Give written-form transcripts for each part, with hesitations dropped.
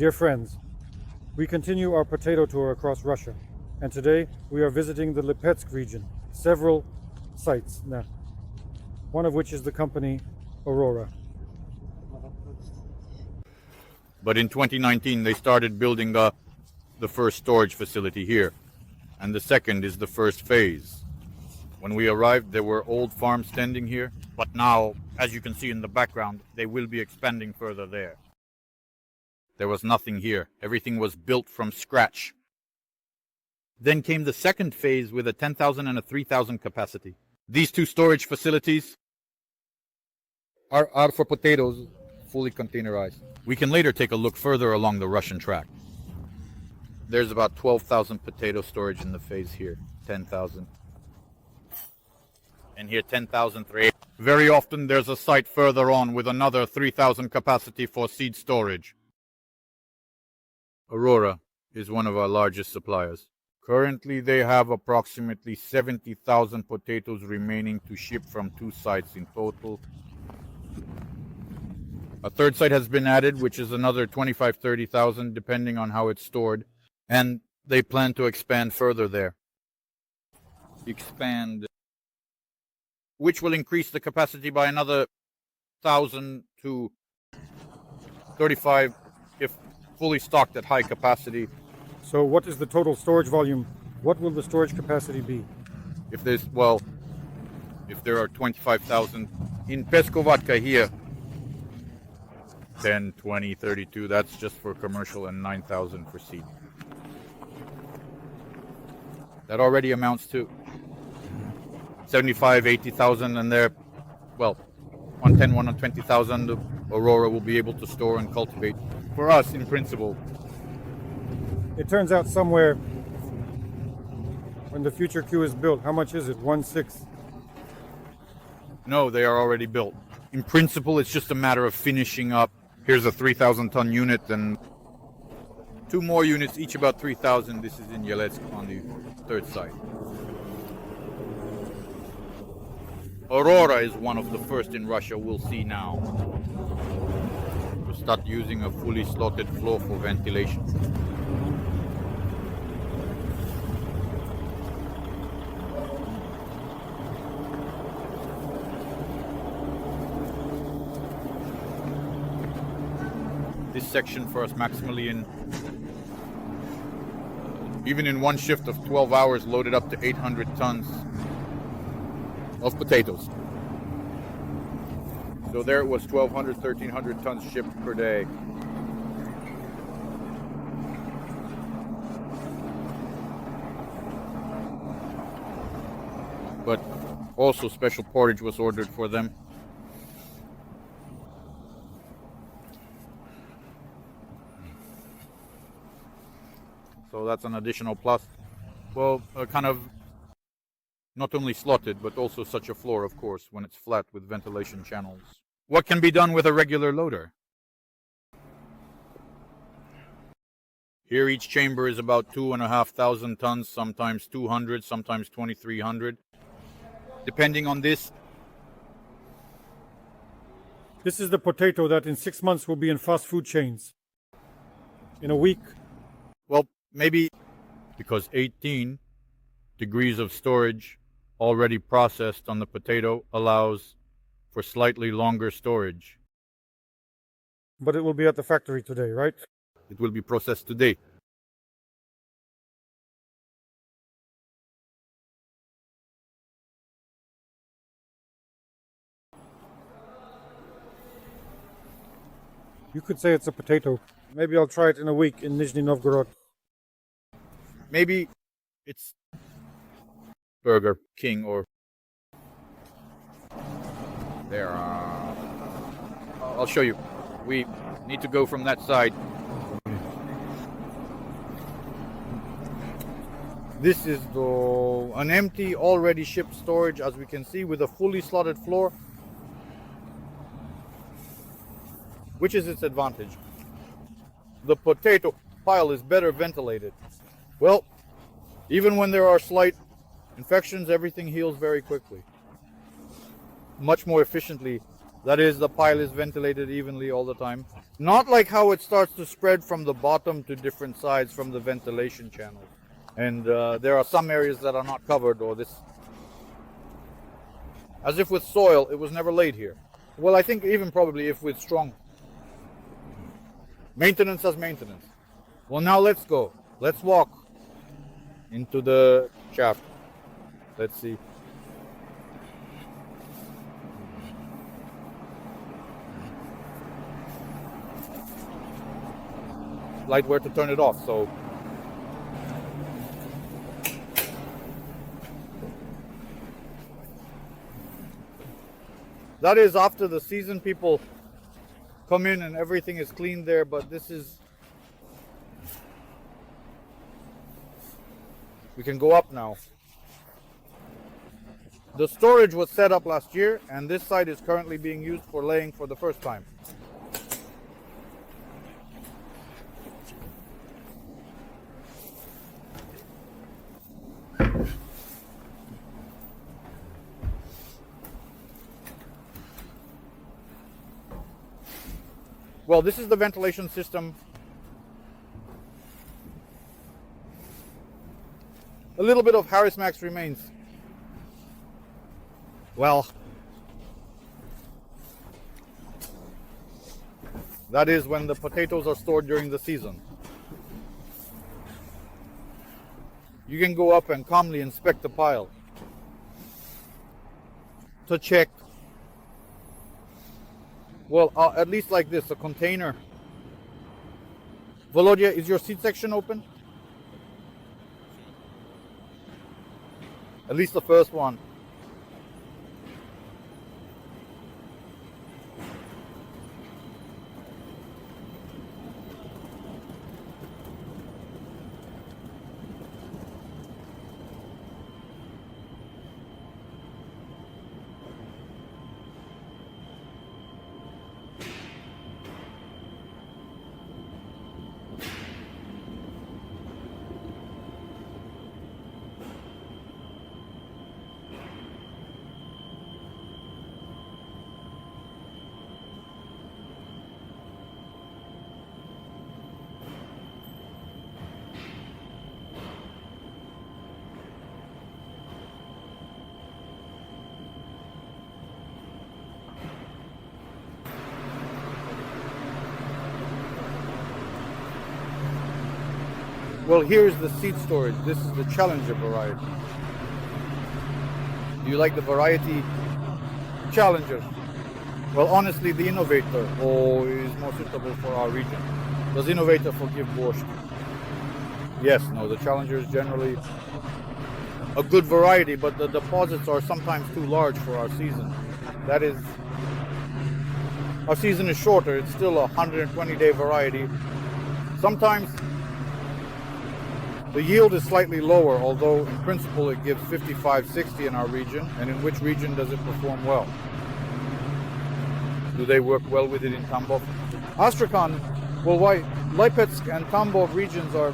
Dear friends, we continue our potato tour across Russia, and today we are visiting the Lipetsk region, several sites now, one of which is the company Aurora. But in 2019 they started building the first storage facility here, and the second is the first phase. When we arrived there were old farms standing here, but now, as you can see in the background, they will be expanding further there. There was nothing here. Everything was built from scratch. Then came the second phase with a 10,000 and a 3,000 capacity. These two storage facilities are for potatoes, fully containerized. We can later take a look further along the Russian track. There's about 12,000 potato storage in the phase here, 10,000. And here 10,003. Very often there's a site further on with another 3,000 capacity for seed storage. Aurora is one of our largest suppliers. Currently they have approximately 70,000 potatoes remaining to ship from two sites in total. A third site has been added, which is another 25,000-30,000 depending on how it's stored, and they plan to expand further there. Which will increase the capacity by another 1,000 to 35 if fully stocked at high capacity. So what is the total storage volume? What will the storage capacity be? If there are 25,000 in Peskovatka here, 10, 20, 32, that's just for commercial, and 9,000 for seed. That already amounts to 75, 80,000, and they're, well, 110, 120,000 Aurora will be able to store and cultivate. For us, in principle. It turns out somewhere when the future queue is built, how much is it? 1/6? No, they are already built. In principle, it's just a matter of finishing up. Here's a 3,000-ton unit and two more units, each about 3,000. This is in Yelets on the third site. Aurora is one of the first in Russia, we'll see now. We'll start using a fully slotted floor for ventilation. This section for us maximally even in one shift of 12 hours loaded up to 800 tons of potatoes. So there it was, 1,200, 1,300 tons shipped per day. But also special porridge was ordered for them. So that's an additional plus. Well, kind of not only slotted, but also such a floor, of course, when it's flat with ventilation channels. What can be done with a regular loader? Here each chamber is about 2,500 tons, sometimes 200, sometimes 2,300. Depending on this. This is the potato that in 6 months will be in fast food chains. In a week. Well, maybe because 18 degrees of storage already processed on the potato allows for slightly longer storage. But it will be at the factory today, right? It will be processed today. You could say it's a potato. Maybe I'll try it in a week in Nizhny Novgorod. Maybe it's Burger King or there. I'll show you. We need to go from that side. This is an empty, already shipped storage, as we can see, with a fully slotted floor, which is its advantage. The potato pile is better ventilated. Well, even when there are slight infections, everything heals very quickly. Much more efficiently That is, the pile is ventilated evenly all the time. Not like how it starts to spread from the bottom to different sides from the ventilation channels. And there are some areas that are not covered, or this. As if with soil, it was never laid here. Well, I think even probably if with strong. Maintenance as maintenance. Well, now let's go. Let's walk into the shaft. Let's see. Light where to turn it off, so that is after the season. People come in and everything is clean there, but this is, we can go up now. The storage was set up last year, and this site is currently being used for laying for the first time. Well, this is the ventilation system. A little bit of Harris Max remains. Well, that is when the potatoes are stored during the season. You can go up and calmly inspect the pile to check. Well, at least like this, a container. Volodya, is your seed section open? At least the first one. Well, here's the seed storage. This is the Challenger variety. Do you like the variety Challenger? Well, honestly, the Innovator is more suitable for our region. Does Innovator forgive borscht? Yes, no, the Challenger is generally a good variety, but the deposits are sometimes too large for our season. That is, our season is shorter. It's still a 120-day variety. Sometimes the yield is slightly lower, although in principle it gives 55-60 in our region. And in which region does it perform well? Do they work well with it in Tambov? Astrakhan, well, why? Lipetsk and Tambov regions are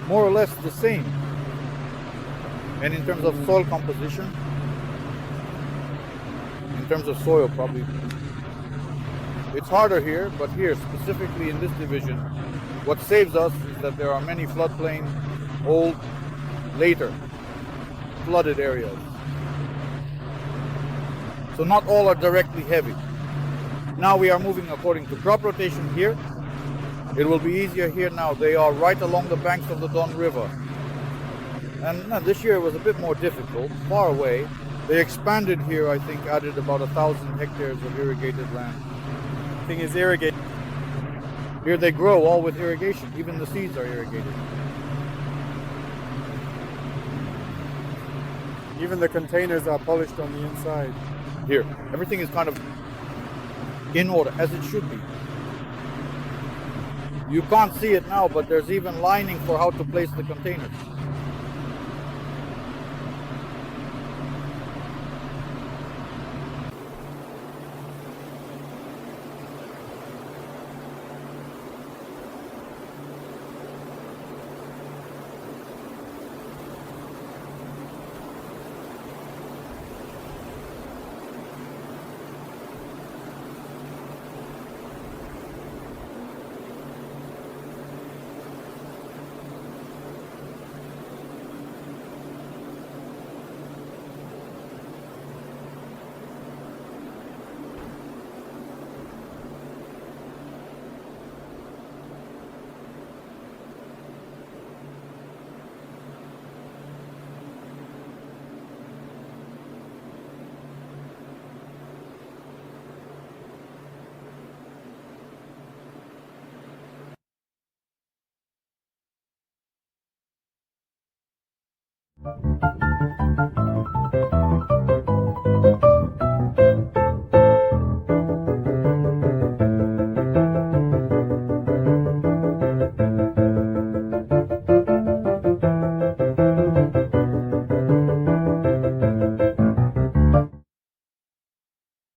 more or less the same. And in terms of soil composition, in terms of soil, probably it's harder here, but here, specifically in this division, what saves us is that there are many floodplain, old, later flooded areas. So not all are directly heavy. Now we are moving according to crop rotation here. It will be easier here now. They are right along the banks of the Don River. And this year was a bit more difficult, far away. They expanded here, I think, added about 1,000 hectares of irrigated land. Thing is irrigated. Here they grow all with irrigation. Even the seeds are irrigated. Even the containers are polished on the inside. Here, everything is kind of in order, as it should be. You can't see it now, but there's even lining for how to place the containers. you.